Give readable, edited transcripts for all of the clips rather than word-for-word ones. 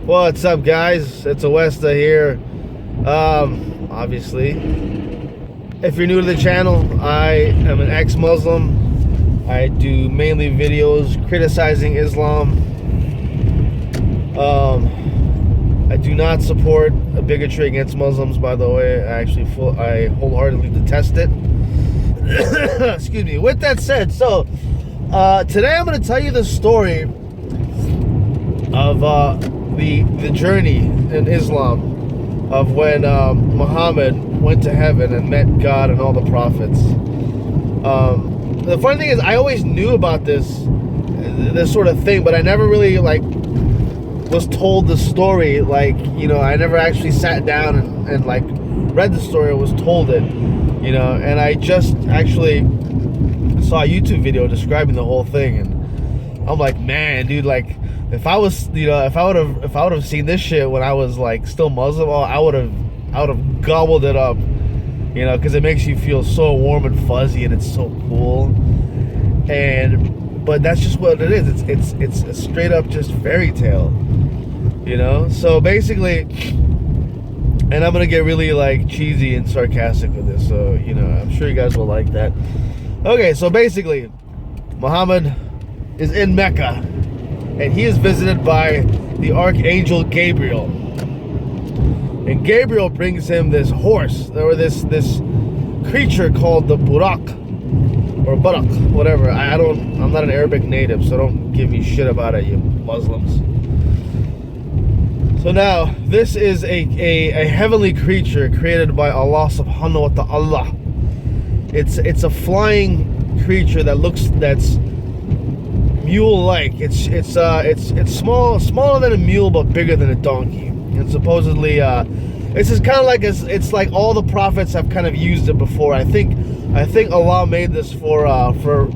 What's up, guys? It's Awesta here. Obviously, if you're new to the channel, I am an ex-Muslim. I do mainly videos criticizing Islam. I do not support a bigotry against Muslims, by the way. I wholeheartedly detest it. Excuse me. With that said, so today I'm going to tell you the story of the journey in Islam of when Muhammad went to heaven and met God and all the prophets. The funny thing is, I always knew about this sort of thing, but I never really was told the story. I never actually sat down and read the story or was told it, and I just actually saw a YouTube video describing the whole thing, and I'm like, man, dude, if I would have seen this shit when I was still Muslim, I would have gobbled it up, because it makes you feel so warm and fuzzy, and it's so cool. But that's just what it is. It's a straight up just fairy tale, So basically, and I'm gonna get really cheesy and sarcastic with this, so I'm sure you guys will like that. Okay, so basically, Muhammad is in Mecca, and he is visited by the Archangel Gabriel. And Gabriel brings him this horse, or this creature called the Burak, or Barak, whatever. I'm not an Arabic native, so don't give me shit about it, you Muslims. So now, this is a heavenly creature created by Allah subhanahu wa ta'ala. It's a flying creature that's mule-like. It's smaller than a mule, but bigger than a donkey. And supposedly, it's just kind of it's like all the prophets have kind of used it before. I think Allah made this for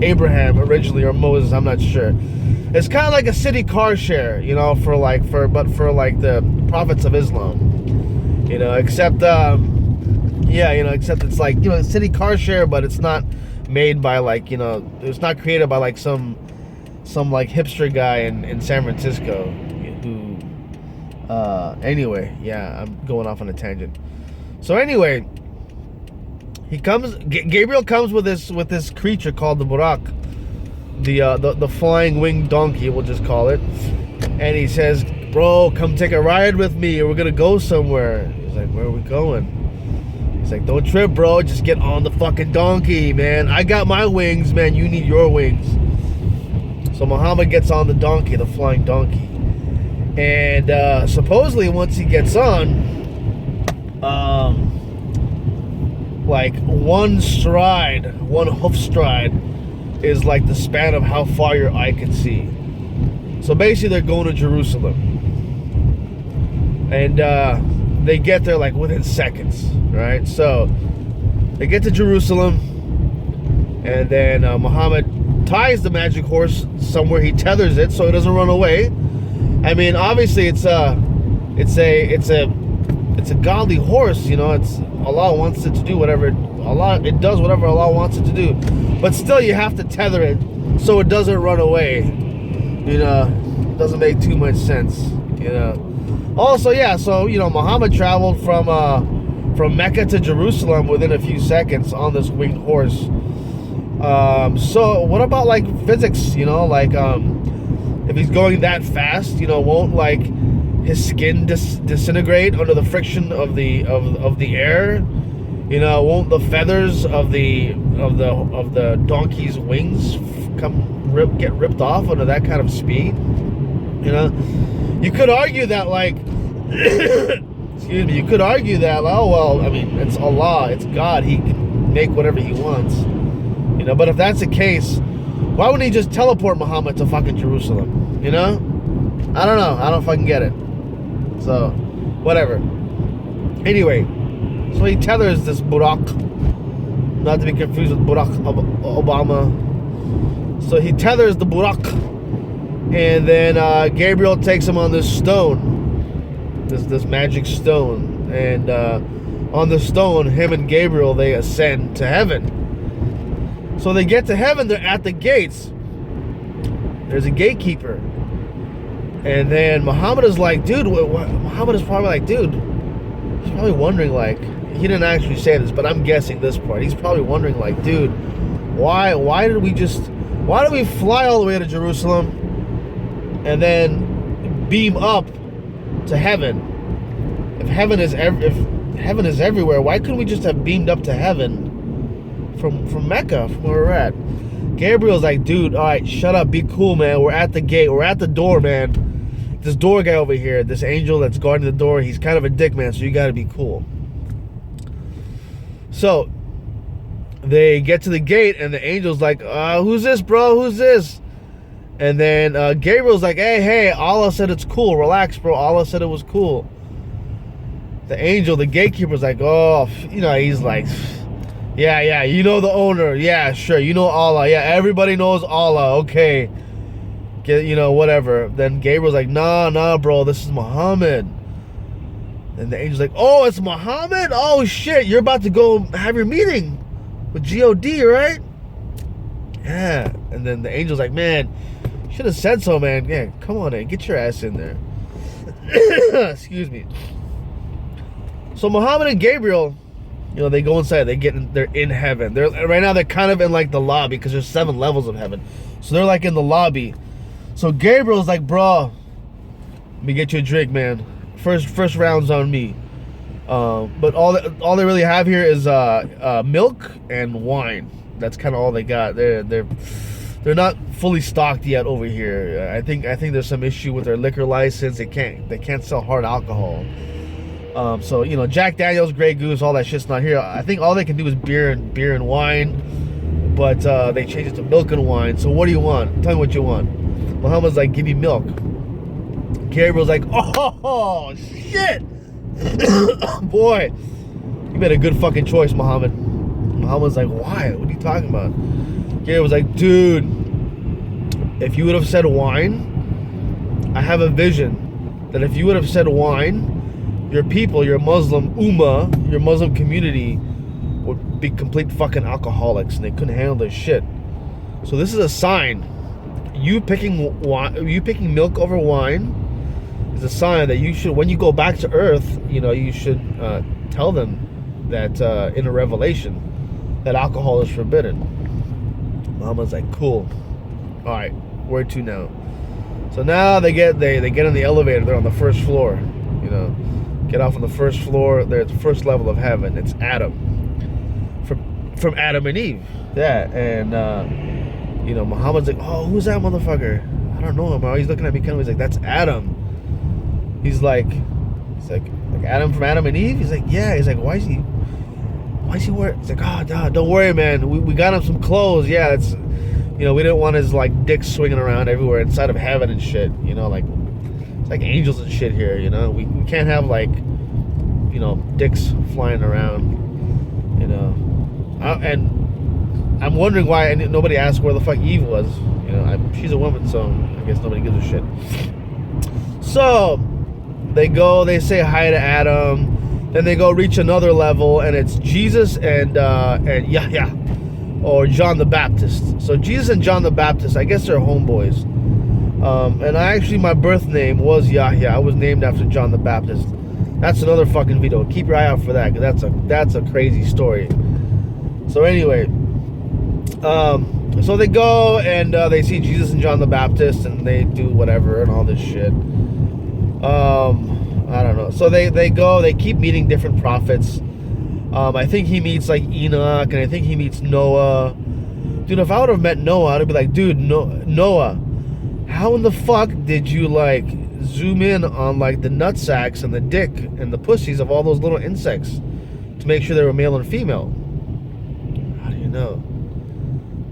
Abraham originally, or Moses. I'm not sure. It's kind of like a city car share, for the prophets of Islam, except except it's a city car share, but it's not made by it's not created by some hipster guy in San Francisco who anyway, yeah, I'm going off on a tangent. So anyway, Gabriel comes with this creature called the Burak, the flying winged donkey, we'll just call it, and he says, bro, come take a ride with me, we're gonna go somewhere. He's like, where are we going? He's like, don't trip, bro, just get on the fucking donkey, man. I got my wings, man, you need your wings. So Muhammad gets on the donkey, the flying donkey, and supposedly once he gets on, one hoof stride is the span of how far your eye can see. So basically they're going to Jerusalem, and they get there within seconds, right? So they get to Jerusalem, and then Muhammad ties the magic horse somewhere. He tethers it so it doesn't run away. I mean, obviously it's a godly horse, it's Allah wants it to do whatever it does whatever Allah wants it to do, but still you have to tether it so it doesn't run away. Doesn't make too much sense. Also, yeah, so Muhammad traveled from Mecca to Jerusalem within a few seconds on this winged horse. So what about physics? If he's going that fast, won't his skin disintegrate under the friction of the air? Won't the feathers of the donkey's wings get ripped off under that kind of speed? You could argue that excuse me, you could argue that, oh well, I mean, it's Allah, it's God, he can make whatever he wants. But if that's the case, why wouldn't he just teleport Muhammad to fucking Jerusalem? I don't know. I don't fucking get it. So, whatever. Anyway, so he tethers this Burak, not to be confused with Barack Obama. So he tethers the Burak, and then Gabriel takes him on this stone, this magic stone, and on the stone, him and Gabriel, they ascend to heaven. So they get to heaven, they're at the gates. There's a gatekeeper. And then Muhammad is like, dude, Muhammad is probably like, dude, he's probably wondering, like, he didn't actually say this, but I'm guessing this part. He's probably wondering, like, dude, why did we fly all the way to Jerusalem and then beam up to heaven? If heaven is everywhere, why couldn't we just have beamed up to heaven from Mecca, from where we're at? Gabriel's like, dude, all right, shut up, be cool, man. We're at the gate, we're at the door, man. This door guy over here, this angel that's guarding the door, he's kind of a dick, man, so you gotta be cool. So they get to the gate and the angel's like, who's this, bro? Who's this? And then Gabriel's like, hey, Allah said it's cool. Relax, bro. Allah said it was cool. The angel, the gatekeeper's like, oh, you know, he's like, yeah, you know the owner. Yeah, sure. You know Allah. Yeah, everybody knows Allah. Okay. You know, whatever. Then Gabriel's like, nah, bro. This is Muhammad. And the angel's like, oh, it's Muhammad? Oh, shit. You're about to go have your meeting with God, right? Yeah. And then the angel's like, man, you should have said so, man. Yeah, come on, man. Get your ass in there. Excuse me. So Muhammad and Gabriel, you know, they go inside. They're in heaven. Right now they're kind of in like the lobby because there's 7 levels of heaven. So they're like in the lobby. So Gabriel's like, bro, let me get you a drink, man. First round's on me. But all they really have here is milk and wine. That's kind of all they got. They're not fully stocked yet over here. I think there's some issue with their liquor license. They can't sell hard alcohol. So you know, Jack Daniels, Grey Goose, all that shit's not here. I think all they can do is beer and wine. But they changed it to milk and wine. So what do you want? Tell me what you want. Muhammad's like, give me milk. Gabriel's like, oh shit. Boy, you made a good fucking choice, Muhammad. Muhammad's like, why? What are you talking about? Gabriel's like, dude, if you would have said wine, I have a vision that if you would have said wine, your people, your Muslim ummah, your Muslim community would be complete fucking alcoholics and they couldn't handle this shit. So this is a sign. You picking milk over wine is a sign that you should, when you go back to Earth, you know, you should tell them that in a revelation that alcohol is forbidden. Muhammad's like, cool. All right, where to now? So now they get in the elevator. They're on the first floor. You know, get off on the first floor. They're at the first level of heaven. It's Adam. From Adam and Eve. Yeah, and you know, Muhammad's like, oh, who's that motherfucker? I don't know him. He's looking at me kind of. He's like, that's Adam. He's like Adam from Adam and Eve. He's like, yeah. He's like, why is he wearing? He's like, oh, don't worry, man. We got him some clothes. Yeah, it's, you know, we didn't want his like dick swinging around everywhere inside of heaven and shit. You know, like it's like angels and shit here. You know, we can't have like, you know, dicks flying around. You know, and I'm wondering why nobody asked where the fuck Eve was. You know, she's a woman, so I guess nobody gives a shit. So they go, they say hi to Adam, then they go reach another level, and it's Jesus and Yahya, or John the Baptist. So Jesus and John the Baptist, I guess they're homeboys. And my birth name was Yahya. I was named after John the Baptist. That's another fucking video. Keep your eye out for that, because that's a crazy story. So anyway, so they go and they see Jesus and John the Baptist, and they do whatever and all this shit. I don't know. So they go, they keep meeting different prophets. I think he meets like Enoch, and I think he meets Noah. Dude, if I would have met Noah, I'd be like, dude, Noah, how in the fuck did you like zoom in on like the nutsacks and the dick and the pussies of all those little insects to make sure they were male and female? How do you know?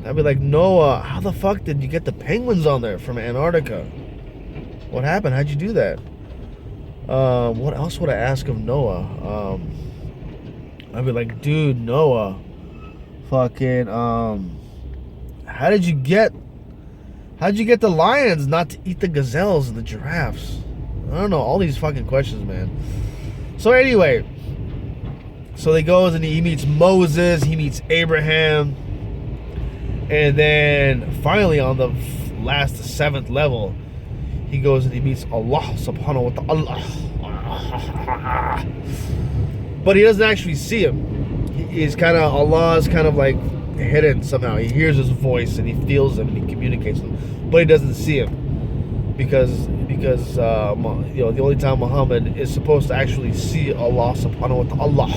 I'd be like, Noah, how the fuck did you get the penguins on there from Antarctica? What happened? How'd you do that? What else would I ask of Noah? I'd be like, dude, Noah, fucking, how'd you get the lions not to eat the gazelles and the giraffes? I don't know, all these fucking questions, man. So anyway, so he goes and he meets Moses, he meets Abraham, and then finally on the last 7th level, he goes and he meets Allah subhanahu wa ta'ala. But he doesn't actually see him. Allah is kind of like hidden somehow. He hears his voice and he feels him and he communicates with him, but he doesn't see him because the only time Muhammad is supposed to actually see Allah subhanahu wa ta'ala.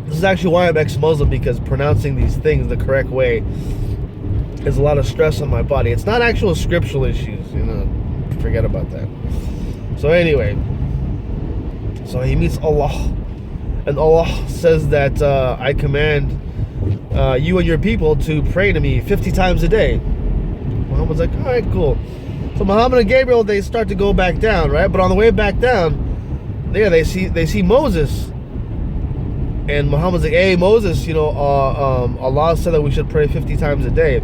This is actually why I'm ex-Muslim, because pronouncing these things the correct way is a lot of stress on my body. It's not actual scriptural issues, forget about that. So anyway, so he meets Allah, and Allah says that I command you and your people to pray to me 50 times a day. Muhammad's like, all right, cool. So Muhammad and Gabriel, they start to go back down, right? But on the way back down, they see Moses. And Muhammad's like, hey, Moses, Allah said that we should pray 50 times a day.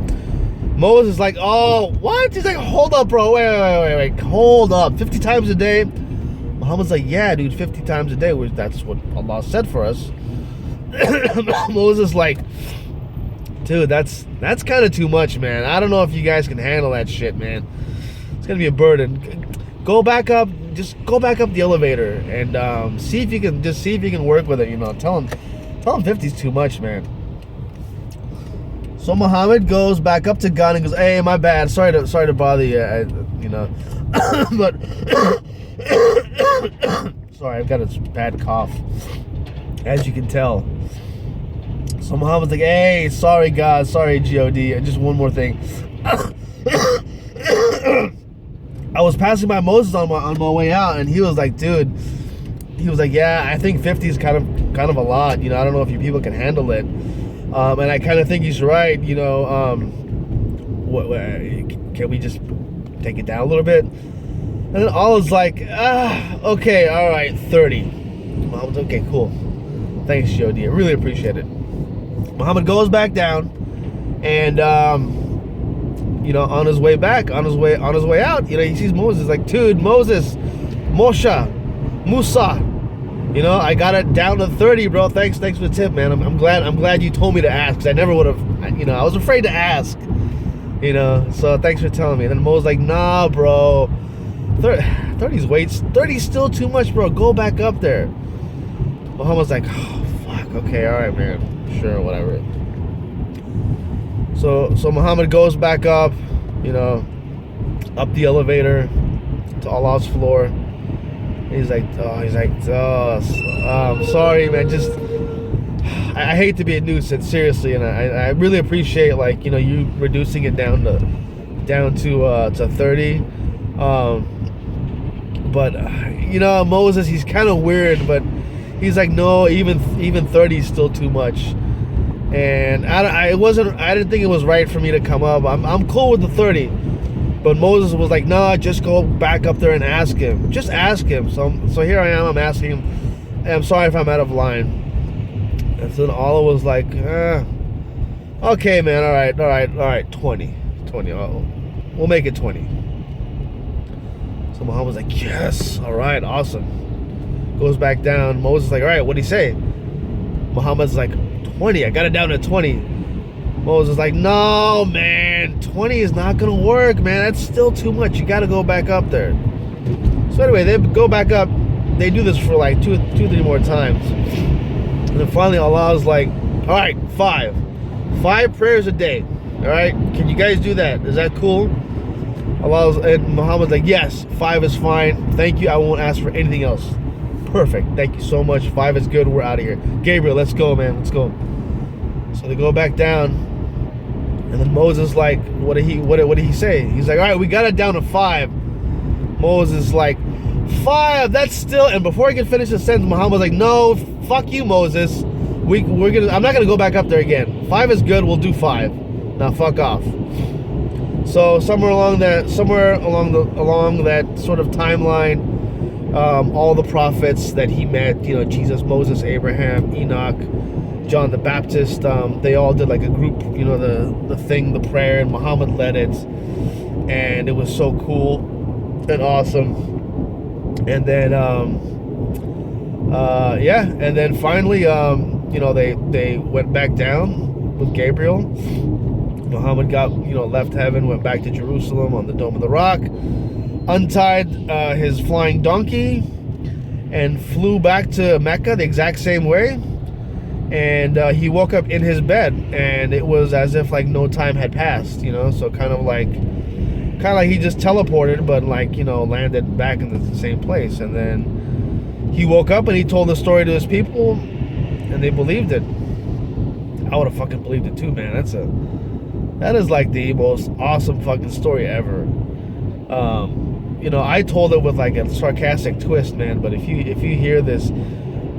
Moses is like, oh, what? He's like, hold up, bro. Wait. Hold up. 50 times a day? Muhammad's like, yeah, dude, 50 times a day. That's what Allah said for us. Moses like, dude, that's kind of too much, man. I don't know if you guys can handle that shit, man. It's going to be a burden. Go back up. Just go back up the elevator and see if you can work with it. Tell him 50 is too much, man. So Muhammad goes back up to God and goes, "Hey, my bad. Sorry to bother you. But sorry, I've got a bad cough, as you can tell." So Muhammad's like, "Hey, sorry, God. Sorry, God. Just one more thing." I was passing by Moses on my way out, and he was like, dude, yeah, I think 50 is kind of a lot. I don't know if you people can handle it. And I kind of think he's right. Can we just take it down a little bit? And then Allah's like, okay, all right, 30. Muhammad's okay, cool. Thanks, Jody. I really appreciate it. Muhammad goes back down, and on his way back, on his way out, he sees Moses. Like, dude, Moses, Musa, I got it down to 30, bro. Thanks for the tip, man. I'm glad you told me to ask, because I never would have, I was afraid to ask, so thanks for telling me. And then Moses like, nah, bro, 30's weights, 30's still too much, bro. Go back up there. Muhammad's like, oh, fuck, okay, all right, man, sure, whatever. So Muhammad goes back up, up the elevator to Allah's floor. He's like, I'm sorry, man. Just, I hate to be a nuisance, seriously, and I really appreciate, you reducing it down to 30. But Moses, he's kind of weird, but he's like, no, even 30 is still too much. And I didn't think it was right for me to come up. I'm cool with the 30, but Moses was like, nah, just go back up there and ask him. Just ask him. So here I am. I'm asking him. Hey, I'm sorry if I'm out of line. And so then Allah was like, okay, man. All right. 20. We'll make it 20. So Muhammad was like, yes. All right, awesome. Goes back down. Moses is like, all right, what'd he say? Muhammad's like, 20. I got it down to 20. Moses is like, no, man, 20 is not gonna work, man. That's still too much. You got to go back up there. So anyway, they go back up. They do this for like two, 3 more times, and then finally Allah's like, all right, 5 prayers a day. All right, can you guys do that? Is that cool? And Muhammad's like, yes, 5 is fine. Thank you. I won't ask for anything else. Perfect. Thank you so much. 5 is good. We're out of here. Gabriel, let's go, man. Let's go. So they go back down, and then Moses like, what did he say? He's like, all right, we got it down to 5. Moses like, 5. That's still. And before he can finish the sentence, Muhammad's like, no, fuck you, Moses. I'm not gonna go back up there again. 5 is good. We'll do 5. Now fuck off. So somewhere along that sort of timeline, all the prophets that he met, Jesus, Moses, Abraham, Enoch, John the Baptist, they all did like a group, the prayer, and Muhammad led it, and it was so cool and awesome. And then and then finally they went back down, with Gabriel. Muhammad got, left heaven, went back to Jerusalem on the Dome of the Rock, untied his flying donkey, and flew back to Mecca the exact same way. And he woke up in his bed, and it was as if like no time had passed, so kind of like he just teleported, but like, landed back in the same place. And then he woke up and he told the story to his people, and they believed it. I would have fucking believed it too, man. That is like the most awesome fucking story ever. I told it with like a sarcastic twist, man. But if you hear this,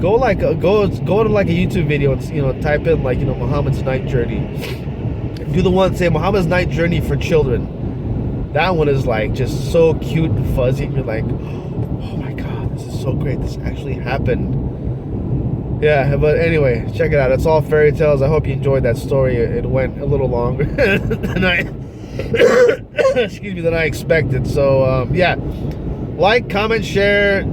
go to like a YouTube video and type in like Muhammad's night journey. Do the one, say Muhammad's night journey for children. That one is like just so cute and fuzzy. You're like, oh my god, this is so great. This actually happened. Yeah, but anyway, check it out. It's all fairy tales. I hope you enjoyed that story. It went a little longer than I than I expected. So yeah, like, comment, share.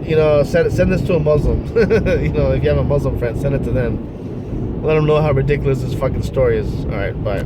Send this to a Muslim. If you have a Muslim friend, send it to them. Let them know how ridiculous this fucking story is. All right, bye.